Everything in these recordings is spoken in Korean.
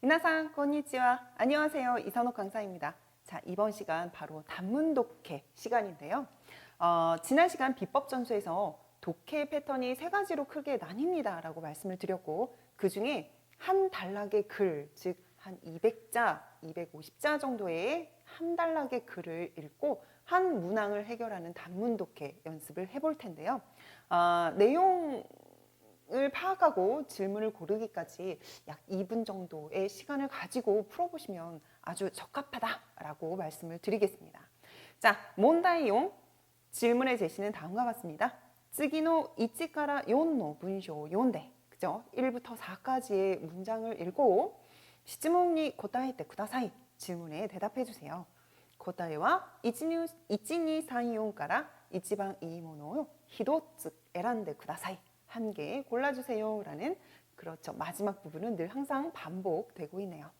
미나상, konnichiwa. 안녕하세요. 이선옥 강사입니다. 자, 이번 시간 바로 단문 독해 시간인데요. 지난 시간 비법 전수에서 독해 패턴이 세 가지로 크게 나뉩니다 라고 말씀을 드렸고, 그 중에 한 단락의 글, 즉 한 200자, 250자 정도의 한 단락의 글을 읽고 한 문항을 해결하는 단문 독해 연습을 해볼 텐데요. 내용 을 파악하고 질문을 고르기까지 약 2분 정도의 시간을 가지고 풀어보시면 아주 적합하다라고 말씀을 드리겠습니다. 자, 몬다이용 질문의 제시는 다음과 같습니다. 次の 1から 4の文章を読んで 그죠? 1부터 4까지의 문장을 읽고 質問に答えてください. 질문에 대답해 주세요. 答えは1234から一番いいものを1つ選んでください. 한 개 골라주세요 라는, 그렇죠, 마지막 부분은 늘 항상 반복되고 있네요.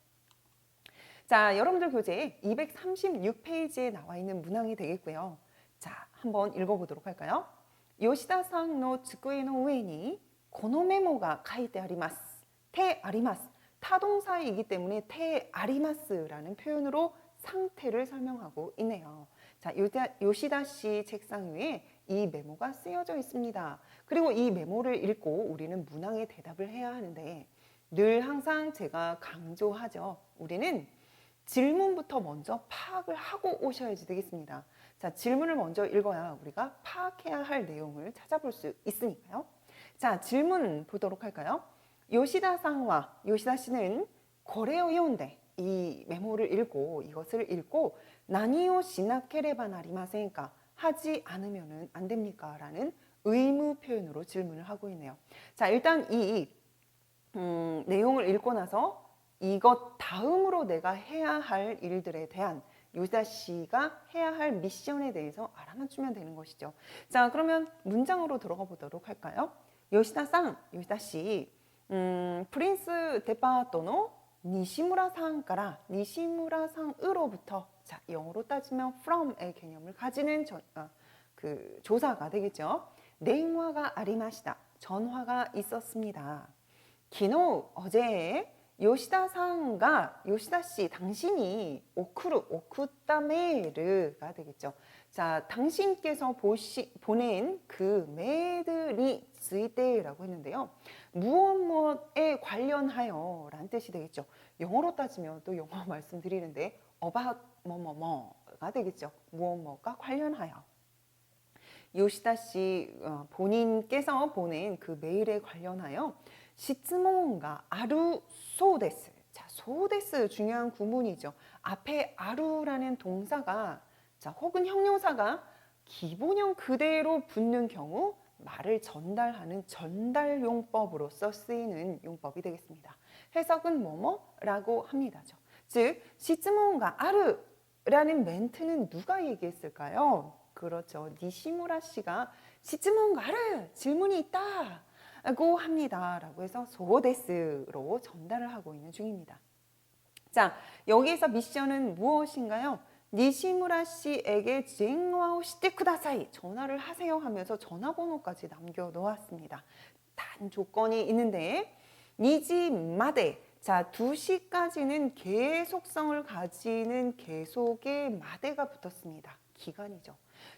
자, 여러분들 교재 236페이지에 나와 있는 문항이 되겠고요. 자, 한번 읽어보도록 할까요? 요시다さんの机の上にこのメモが書いてあります. 테 아리마스. 타동사이기 때문에 테 아리마스라는 표현으로 상태를 설명하고 있네요. 자, 요시다 씨 책상 위에 이 메모가 쓰여져 있습니다. 그리고 이 메모를 읽고 우리는 문항에 대답을 해야 하는데, 늘 항상 제가 강조하죠. 우리는 질문부터 먼저 파악을 하고 오셔야지 되겠습니다. 자, 질문을 먼저 읽어야 우리가 파악해야 할 내용을 찾아볼 수 있으니까요. 자, 질문 보도록 할까요? 요시다 씨는 고래요 요인데, 이 메모를 읽고, 이것을 읽고 나니오 시나케레바 나리마센까, 하지 않으면 안 됩니까? 라는 의무 표현으로 질문을 하고 있네요. 자, 일단 이 내용을 읽고 나서 이것 다음으로 내가 해야 할 일들에 대한, 요시다 씨가 해야 할 미션에 대해서 알아만 주면 되는 것이죠. 자, 그러면 문장으로 들어가 보도록 할까요? 요시다 씨, 프린스 데파토노 니시무라상가라, 니시무라상으로부터, 자, 영어로 따지면 from의 개념을 가지는 그 조사가 되겠죠. 랭화가 아리마시다. 전화가 있었습니다. 기노, 어제 요시다 씨, 당신이 오쿠따메르가 되겠죠. 자, 당신께서 보낸 그 메일이 쓰이테라고 했는데요. 무엇에 관련하여 라는 뜻이 되겠죠. 영어로 따지면 또 영어 말씀드리는데 about 뭐뭐뭐가 되겠죠. 무엇뭐가 관련하여. 요시다 씨 본인께서 보낸 그 메일에 관련하여 시츠몬가 아루 소데스. 자, 소데스 중요한 구문이죠. 앞에 아루라는 동사가, 자, 혹은 형용사가 기본형 그대로 붙는 경우 말을 전달하는 전달 용법으로서 쓰이는 용법이 되겠습니다. 해석은 뭐뭐라고 합니다. 즉, 시츠몬가 아르라는 멘트는 누가 얘기했을까요? 그렇죠. 니시무라 씨가 시츠몬가 아르, 질문이 있다 라고 합니다. 라고 해서 소데스로 전달을 하고 있는 중입니다. 자, 여기에서 미션은 무엇인가요? 니시무라 씨에게 전화をしてください. 전화를 하세요 하면서 전화번호까지 남겨 놓았습니다. 단 조건이 있는데, 니지마데. 자, 2시까지는 계속성을 가지는 계속의 마데가 붙었습니다. 기간이죠.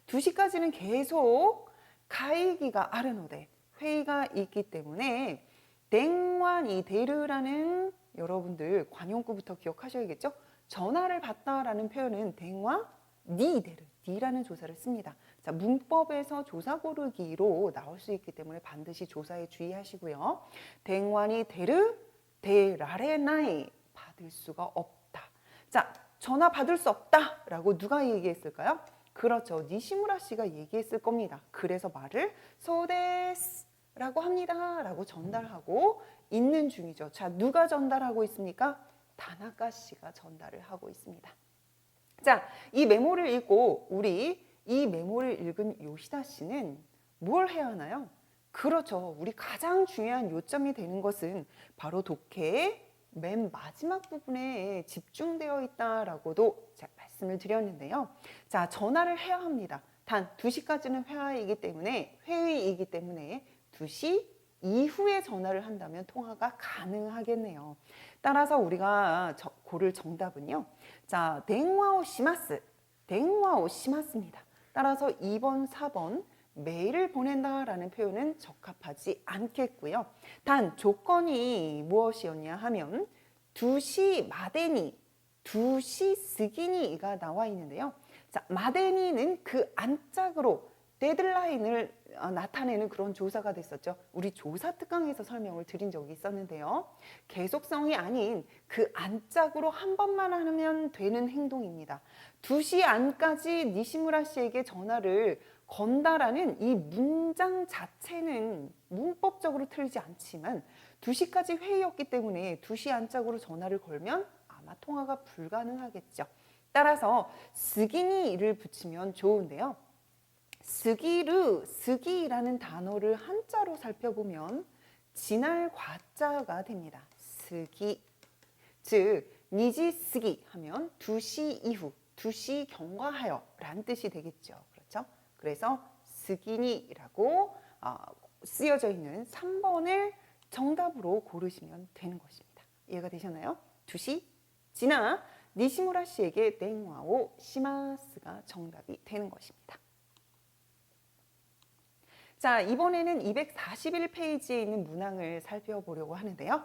2시까지는 계속 가이기가 아르노데, 회의가 있기 때문에 댕완이 데르라는, 여러분들 관용구부터 기억하셔야겠죠? 전화를 받다라는 표현은 댕와 니데르, 니라는 조사를 씁니다. 자, 문법에서 조사 고르기로 나올 수 있기 때문에 반드시 조사에 주의하시고요. 댕완이 데르, 데라레나이, 받을 수가 없다. 자, 전화 받을 수 없다 라고 누가 얘기했을까요? 그렇죠. 니시무라 씨가 얘기했을 겁니다. 그래서 말을 소데스 라고 합니다 라고 전달하고 있는 중이죠. 자, 누가 전달하고 있습니까? 다나카 씨가 전달을 하고 있습니다. 자, 이 메모를 읽고 우리 이 메모를 읽은 요시다 씨는 뭘 해야 하나요? 그렇죠. 우리 가장 중요한 요점이 되는 것은 바로 독해의 맨 마지막 부분에 집중되어 있다라고도 제가 말씀을 드렸는데요. 자, 전화를 해야 합니다. 단 2시까지는 회의이기 때문에 2시 이후에 전화를 한다면 통화가 가능하겠네요. 따라서 우리가 고를 정답은요. 자,電話を 시마스.電話を 시마스입니다. 따라서 2번, 4번 메일을 보낸다라는 표현은 적합하지 않겠고요. 단 조건이 무엇이었냐 하면 2시 마데니, 2시 스기니가 나와 있는데요. 자, 마데니는 그 안짝으로 데드라인을 나타내는 그런 조사가 됐었죠. 우리 조사 특강에서 설명을 드린 적이 있었는데요. 계속성이 아닌 그 안짝으로 한 번만 하면 되는 행동입니다. 2시 안까지 니시무라 씨에게 전화를 건다라는 이 문장 자체는 문법적으로 틀리지 않지만 2시까지 회의였기 때문에 2시 안짝으로 전화를 걸면 아마 통화가 불가능하겠죠. 따라서 스기니를 붙이면 좋은데요. 스기르, 스기라는 단어를 한자로 살펴보면 지날 과자가 됩니다. 스기, 즉 니지 스기 하면 2시 이후, 2시 경과하여 라는 뜻이 되겠죠. 그렇죠? 그래서 스기니라고 쓰여져 있는 3번을 정답으로 고르시면 되는 것입니다. 이해가 되셨나요? 2시 지나 니시무라 씨에게電話を 시마스가 정답이 되는 것입니다. 자, 이번에는 241페이지에 있는 문항을 살펴보려고 하는데요.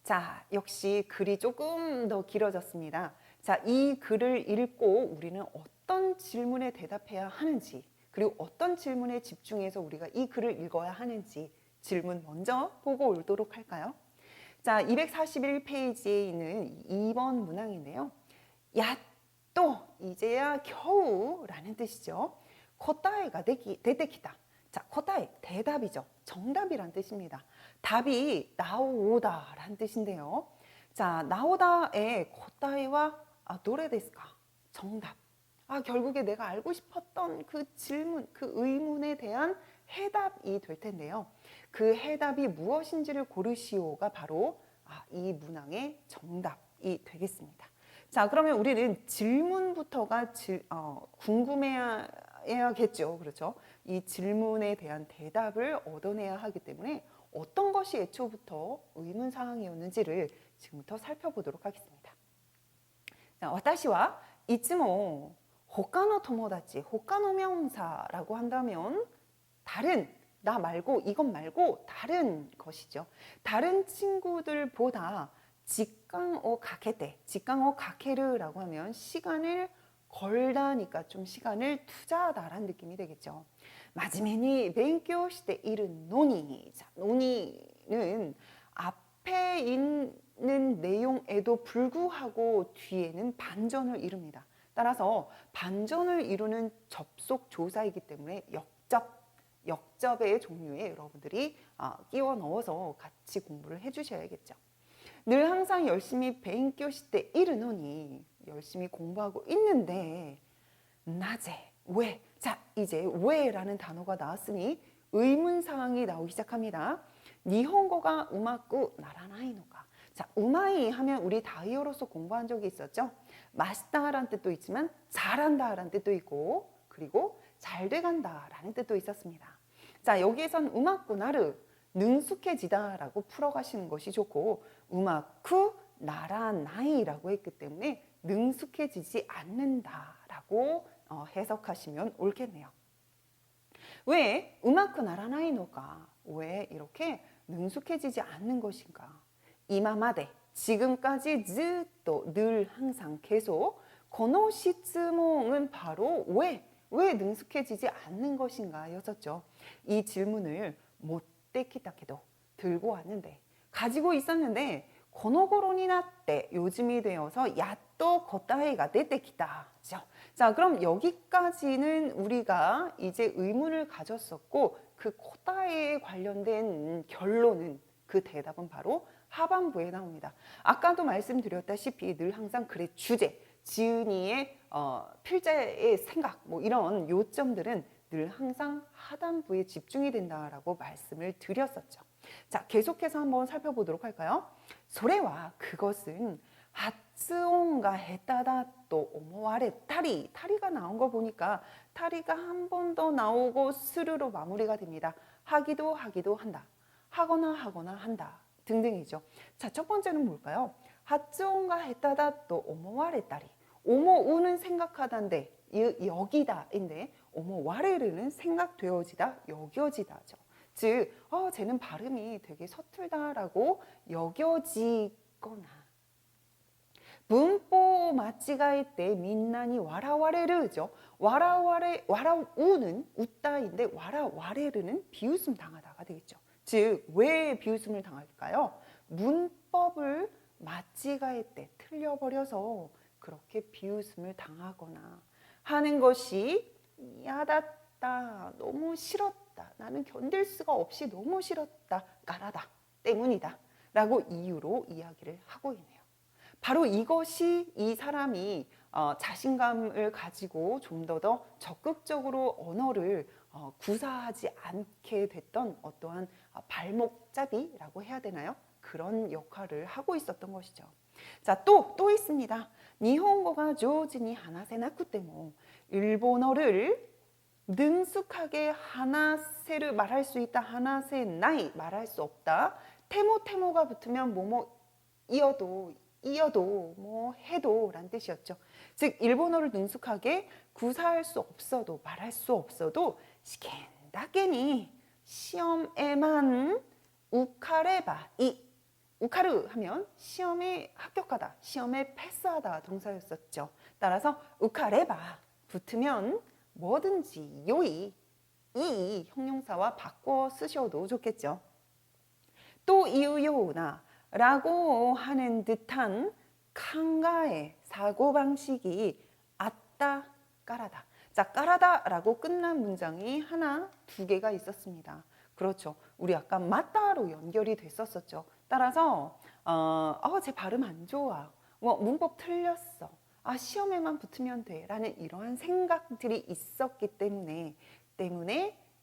자, 역시 글이 조금 더 길어졌습니다. 자, 이 글을 읽고 우리는 어떤 질문에 대답해야 하는지, 그리고 어떤 질문에 집중해서 우리가 이 글을 읽어야 하는지 질문 먼저 보고 오도록 할까요? 자, 241페이지에 있는 2번 문항인데요. 야, 또 이제야 겨우 라는 뜻이죠. 코타에가 데테키다. 자, 코타에 대답이죠. 정답이란 뜻입니다. 답이 나오다 라는 뜻인데요. 자, 나오다의 코타에와 도레 데스까? 정답. 결국에 내가 알고 싶었던 그 질문, 그 의문에 대한 해답이 될 텐데요. 그 해답이 무엇인지를 고르시오가 바로 이 문항의 정답이 되겠습니다. 자, 그러면 우리는 질문부터가 궁금해야겠죠. 그렇죠? 이 질문에 대한 대답을 얻어내야 하기 때문에 어떤 것이 애초부터 의문사항이었는지를 지금부터 살펴보도록 하겠습니다. 자, 私は いつも 他の友達, 他の 명사라고 한다면 다른, 나 말고, 이것 말고 다른 것이죠. 다른 친구들보다 직강어 가케테, 직강어 가케르라고 하면 시간을 걸다니까 좀 시간을 투자하다라는 느낌이 되겠죠. 마지막에 勉強しているのに, 자, 노니는 앞에 있는 내용에도 불구하고 뒤에는 반전을 이룹니다. 따라서 반전을 이루는 접속 조사이기 때문에 역접의 종류에 여러분들이 끼워 넣어서 같이 공부를 해주셔야겠죠. 늘 항상 열심히 勉強しているのに, 열심히 공부하고 있는데 나제, 왜? 자, 이제 왜라는 단어가 나왔으니 의문사항이 나오기 시작합니다. 니혼고가 우마쿠 나라나이노가. 자, 우마이 하면 우리 다이어로서 공부한 적이 있었죠. 맛있다라는 뜻도 있지만 잘한다라는 뜻도 있고 그리고 잘 돼간다라는 뜻도 있었습니다. 자, 여기에선 우마쿠 나르, 능숙해지다라고 풀어가시는 것이 좋고 우마쿠 나라나이라고 했기 때문에 능숙해지지 않는다라고 해석하시면 옳겠네요. 왜 우마쿠 나라나이노가? 왜 이렇게 능숙해지지 않는 것인가? 이마마데, 지금까지 즈또 늘 항상 계속 この質問은 바로 왜 능숙해지지 않는 것인가 였었죠. 이 질문을 못데키다케도 들고 왔는데 가지고 있었는데 この頃になって 요즘이 되어서 야또 고타에가 데테키다죠. 자, 그럼 여기까지는 우리가 이제 의문을 가졌었고 그 코타에 관련된 결론은 그 대답은 바로 하반부에 나옵니다. 아까도 말씀드렸다시피 늘 항상 글의 주제, 지은이의 필자의 생각 뭐 이런 요점들은 늘 항상 하단부에 집중이 된다라고 말씀을 드렸었죠. 자, 계속해서 한번 살펴보도록 할까요? 소래와 그것은 하츠온가 했다다 또 오모아레 타리가 나온 거 보니까 타리가 한 번 더 나오고 스르로 마무리가 됩니다. 하기도 한다. 하거나 한다 등등이죠. 자, 첫 번째는 뭘까요? 하츠온가 했다다 또 오모와레다리. 오모우는 생각하다인데 여기다인데 오모와레르는 생각되어지다, 여겨지다죠. 즉, 쟤는 발음이 되게 서툴다라고 여겨지거나 문법 마치가이 때 민나니 와라와레르죠. 와라우는 웃다인데 와라와레르는 비웃음 당하다가 되겠죠. 즉, 왜 비웃음을 당할까요? 문법을 마치가이 때 틀려버려서 그렇게 비웃음을 당하거나 하는 것이 야dat다, 너무 싫었다, 나는 견딜 수가 없이 너무 싫었다, 까라다, 때문이다 라고 이유로 이야기를 하고 있네요. 바로 이것이 이 사람이 자신감을 가지고 좀 더 적극적으로 언어를 구사하지 않게 됐던 어떠한 발목잡이라고 해야 되나요? 그런 역할을 하고 있었던 것이죠. 자, 또 있습니다. 니혼고가 조진이 하나세나쿠 때모 일본어를 능숙하게 하나세를 말할 수 있다, 하나세 나이 말할 수 없다. 테모가 붙으면 뭐뭐 이어도 뭐 해도 라는 뜻이었죠. 즉, 일본어를 능숙하게 구사할 수 없어도 말할 수 없어도 시켄다케니 시험에만 우카레바 이 우카르 하면 시험에 합격하다, 시험에 패스하다 동사였었죠. 따라서 우카레바 붙으면 뭐든지 요이 이 형용사와 바꿔 쓰셔도 좋겠죠. 또 이유요나 라고 하는 듯한 칸가의 사고방식이 아따 까라다. 자, 까라다라고 끝난 문장이 하나, 두 개가 있었습니다. 그렇죠. 우리 아까 맞다로 연결이 됐었었죠. 따라서 제 발음 안 좋아. 문법 틀렸어. 시험에만 붙으면 돼. 라는 이러한 생각들이 있었기 때문에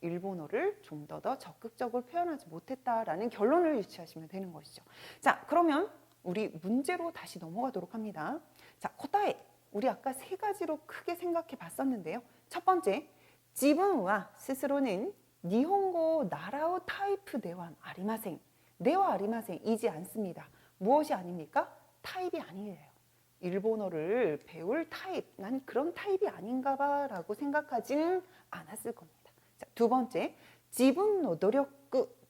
일본어를 좀 더 적극적으로 표현하지 못했다라는 결론을 유추하시면 되는 것이죠. 자, 그러면 우리 문제로 다시 넘어가도록 합니다. 자, 코타에 우리 아까 세 가지로 크게 생각해 봤었는데요. 첫 번째, 지분과 스스로는 니혼고 나라오 타입 대와 아리마생. 네와 아리마생이지 않습니다. 무엇이 아닙니까? 타입이 아니에요. 일본어를 배울 타입, 난 그런 타입이 아닌가 봐 라고 생각하지는 않았을 겁니다. 자, 두 번째, 지분노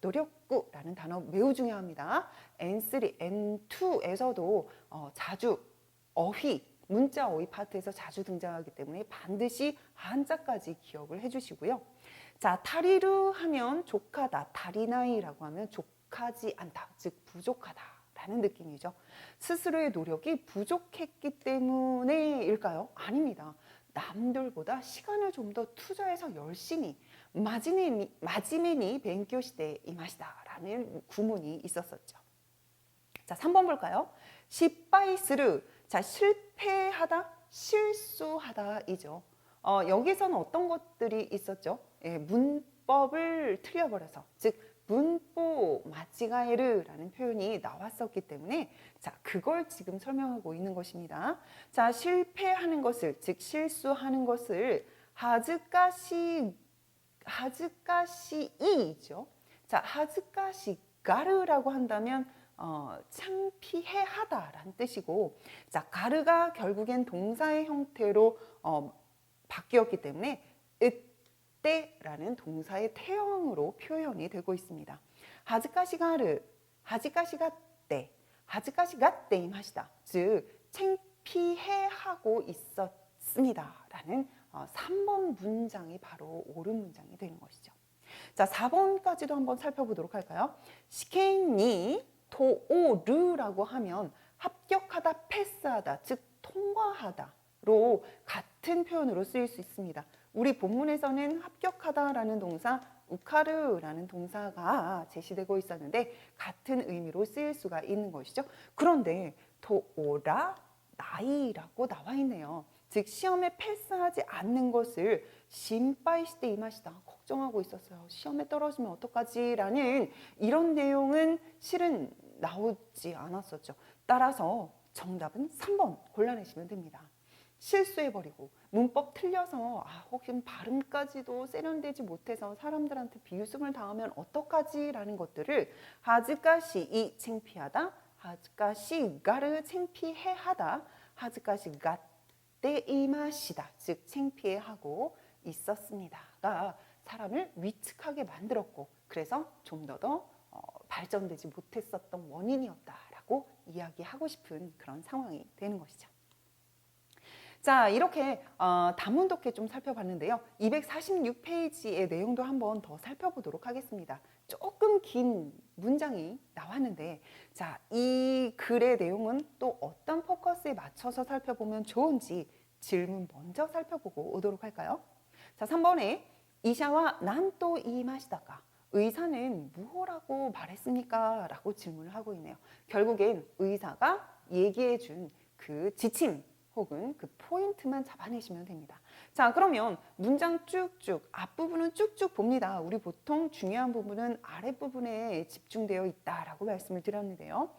노력구라는 단어 매우 중요합니다. N3, N2에서도 자주 문자 어휘 파트에서 자주 등장하기 때문에 반드시 한자까지 기억을 해주시고요. 자, 타리르 하면 족하다, 타리나이라고 하면 족하지 않다, 즉 부족하다라는 느낌이죠. 스스로의 노력이 부족했기 때문에일까요? 아닙니다. 남들보다 시간을 좀 더 투자해서 열심히 마지메니 벤교시대 이마시다라는 구문이 있었었죠. 자, 3번 볼까요? 실패스루. 자, 실패하다, 실수하다이죠. 여기서는 어떤 것들이 있었죠? 문법을 틀려버려서, 즉 문법 마치가에르라는 표현이 나왔었기 때문에 자, 그걸 지금 설명하고 있는 것입니다. 자, 실패하는 것을, 즉 실수하는 것을 하즈카시이죠. 자, 하즈카시가르라고 한다면 창피해 하다라는 뜻이고, 자, 가르가 결국엔 동사의 형태로 바뀌었기 때문에 으때라는 동사의 태형으로 표현이 되고 있습니다. 하즈카시가르, 하즈카시가떼, 하즈카시가떼임하시다. 즉 창피해 하고 있었습니다라는 3번 문장이 바로 옳은 문장이 되는 것이죠. 자, 4번까지도 한번 살펴보도록 할까요? 시켄니 도오르라고 하면 합격하다, 패스하다, 즉 통과하다로 같은 표현으로 쓰일 수 있습니다. 우리 본문에서는 합격하다라는 동사, 우카르라는 동사가 제시되고 있었는데 같은 의미로 쓰일 수가 있는 것이죠. 그런데 도오라 나이라고 나와 있네요. 즉 시험에 패스하지 않는 것을 심파이시대 이마시다, 걱정하고 있었어요. 시험에 떨어지면 어떡하지? 라는 이런 내용은 실은 나오지 않았었죠. 따라서 정답은 3번 골라내시면 됩니다. 실수해버리고 문법 틀려서 혹시 발음까지도 세련되지 못해서 사람들한테 비웃음을 당하면 어떡하지? 라는 것들을 하즈카시 창피하다, 하즈카시가를 창피해하다, 하즈카시가 때이마시다, 즉 창피해하고 있었습니다가 사람을 위축하게 만들었고 그래서 좀 더 발전되지 못했었던 원인이었다라고 이야기하고 싶은 그런 상황이 되는 것이죠. 자, 이렇게 단문 독해 좀 살펴봤는데요. 246페이지의 내용도 한번 더 살펴보도록 하겠습니다. 조금 긴 문장이 나왔는데 자, 이 글의 내용은 또 어떤 포커스에 맞춰서 살펴보면 좋은지 질문 먼저 살펴보고 오도록 할까요? 자, 3번에 이샤와 난또 이마시다가 의사는 무엇라고 말했습니까? 라고 질문을 하고 있네요. 결국엔 의사가 얘기해 준 그 지침 혹은 그 포인트만 잡아내시면 됩니다. 자, 그러면 문장 쭉쭉 앞부분은 쭉쭉 봅니다. 우리 보통 중요한 부분은 아랫부분에 집중되어 있다라고 말씀을 드렸는데요.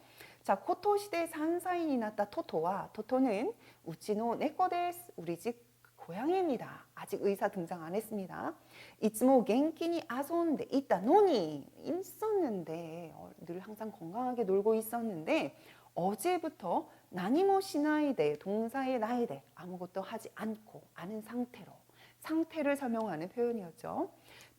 자, 코토 시대 산사인이 났다 토토와 토토는 우치노 네코데스, 우리 집 고양이입니다. 아직 의사 등장 안 했습니다. 이츠모 겐키니 아손데 있다 노니 있었는데 늘 항상 건강하게 놀고 있었는데 어제부터 나니모 시나이데 동사의 나이데 아무것도 하지 않고 아는 상태를 설명하는 표현이었죠.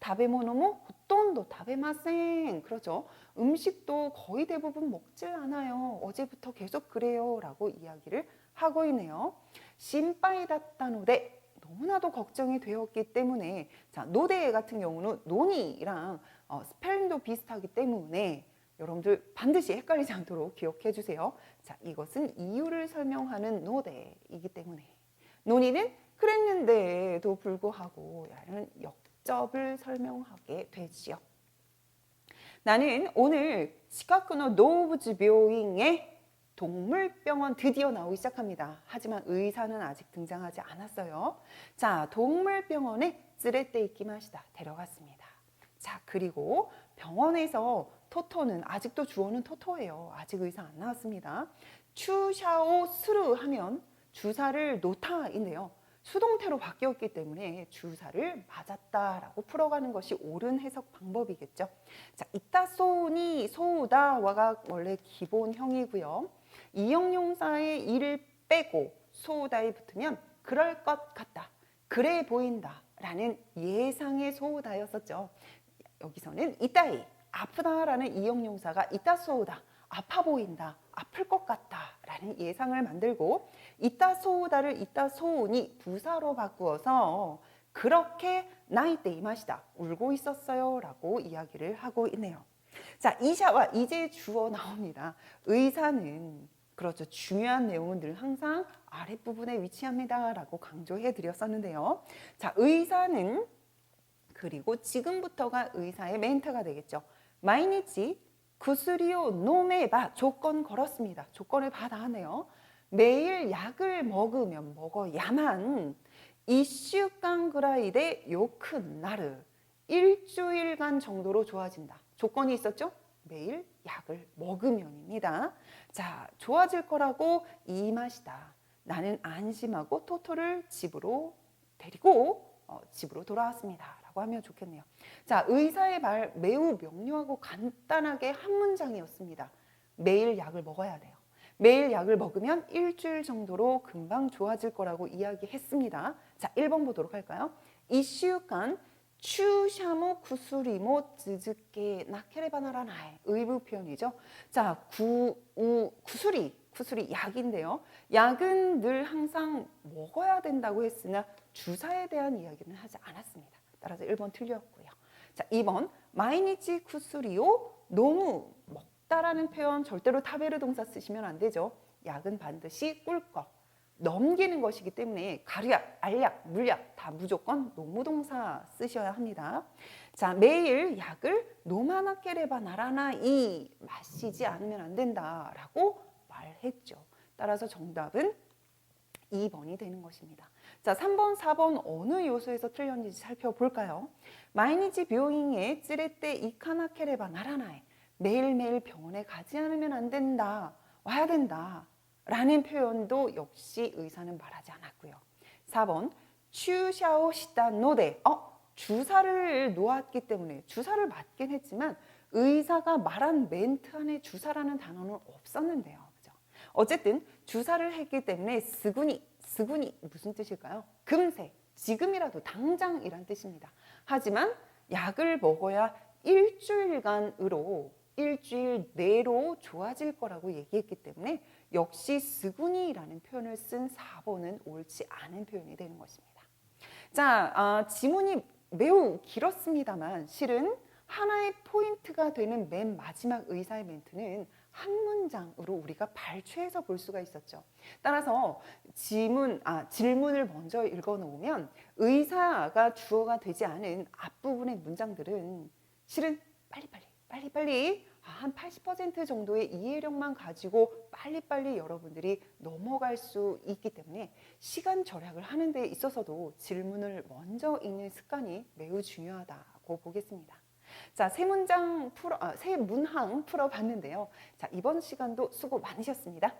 다베모노모 후돈도 다베마생, 그렇죠. 음식도 거의 대부분 먹질 않아요. 어제부터 계속 그래요 라고 이야기를 하고 있네요. 신빠이다따노데 너무나도 걱정이 되었기 때문에 자, 노데 같은 경우는 노니랑 스펠링도 비슷하기 때문에 여러분들 반드시 헷갈리지 않도록 기억해 주세요. 자, 이것은 이유를 설명하는 노데이기 때문에 논의는 그랬는데도 불구하고 라는 역접을 설명하게 되지요. 나는 오늘 시카쿠노 노우부즈 묘잉의 동물병원 드디어 나오기 시작합니다. 하지만 의사는 아직 등장하지 않았어요. 자, 동물병원에 쓰레떼 이키마시다, 데려갔습니다. 자, 그리고 병원에서 토토는 아직도 주어는 토토예요. 아직 의사 안 나왔습니다. 추샤오 스루 하면 주사를 놓다인데요. 수동태로 바뀌었기 때문에 주사를 맞았다라고 풀어가는 것이 옳은 해석 방법이겠죠. 자, 이따 소니 소우다와가 원래 기본형이고요. 이형용사의 이를 빼고 소우다에 붙으면 그럴 것 같다, 그래 보인다 라는 예상의 소우다였었죠. 여기서는 이따이 아프다라는 이형용사가 이따 소우다, 아파 보인다, 아플 것 같다 라는 예상을 만들고 이따 소우다를 이따 소우니 부사로 바꾸어서 그렇게 나이때 이 맛이다, 울고 있었어요 라고 이야기를 하고 있네요. 자, 이샤와 이제 주어 나옵니다. 의사는 그렇죠, 중요한 내용은 늘 항상 아랫부분에 위치합니다 라고 강조해 드렸었는데요. 자, 의사는 그리고 지금부터가 의사의 멘트가 되겠죠. 마이니치 구스리오 노메바, 조건 걸었습니다. 조건을 받아 하네요. 매일 약을 먹어야만 1週間 ぐらいで 요큰 나르, 일주일간 정도로 좋아진다. 조건이 있었죠? 매일 약을 먹으면입니다. 자, 좋아질 거라고 이 맛이다. 나는 안심하고 토토를 집으로 데리고 집으로 돌아왔습니다 라고 하면 좋겠네요. 자, 의사의 말 매우 명료하고 간단하게 한 문장이었습니다. 매일 약을 먹어야 돼요. 매일 약을 먹으면 일주일 정도로 금방 좋아질 거라고 이야기했습니다. 자, 1번 보도록 할까요? 1週間 추샤모 구수리모 즈즈케 나케레바나라나이, 의무 표현이죠. 자, 구수리 약인데요. 약은 늘 항상 먹어야 된다고 했으나 주사에 대한 이야기는 하지 않았습니다. 따라서 1번 틀렸고요. 자, 2번 마이니치 구수리오 너무 먹다라는 표현 절대로 타베르 동사 쓰시면 안 되죠. 약은 반드시 꿀꺽 넘기는 것이기 때문에 가루약, 알약, 물약 다 무조건 노무동사 쓰셔야 합니다. 자, 매일 약을 노마나케레바 나라나이, 마시지 않으면 안 된다라고 말했죠. 따라서 정답은 2번이 되는 것입니다. 자, 3번, 4번 어느 요소에서 틀렸는지 살펴볼까요? 마이니치 묘잉에 찌레떼 이카나케레바 나라나이, 매일매일 병원에 가지 않으면 안 된다, 와야 된다 라는 표현도 역시 의사는 말하지 않았고요. 4번 추샤오시다 노데 주사를 놓았기 때문에 주사를 맞긴 했지만 의사가 말한 멘트 안에 주사라는 단어는 없었는데요. 그죠? 어쨌든 주사를 했기 때문에 스구니 무슨 뜻일까요? 금세, 지금이라도 당장이란 뜻입니다. 하지만 약을 먹어야 일주일 내로 좋아질 거라고 얘기했기 때문에 역시 스구니라는 표현을 쓴 4번은 옳지 않은 표현이 되는 것입니다. 자, 지문이 매우 길었습니다만 실은 하나의 포인트가 되는 맨 마지막 의사의 멘트는 한 문장으로 우리가 발췌해서 볼 수가 있었죠. 따라서 질문을 먼저 읽어놓으면 의사가 주어가 되지 않은 앞부분의 문장들은 실은 빨리빨리 한 80% 정도의 이해력만 가지고 빨리빨리 여러분들이 넘어갈 수 있기 때문에 시간 절약을 하는 데 있어서도 질문을 먼저 읽는 습관이 매우 중요하다고 보겠습니다. 자, 세 문항 풀어봤는데요. 자, 이번 시간도 수고 많으셨습니다.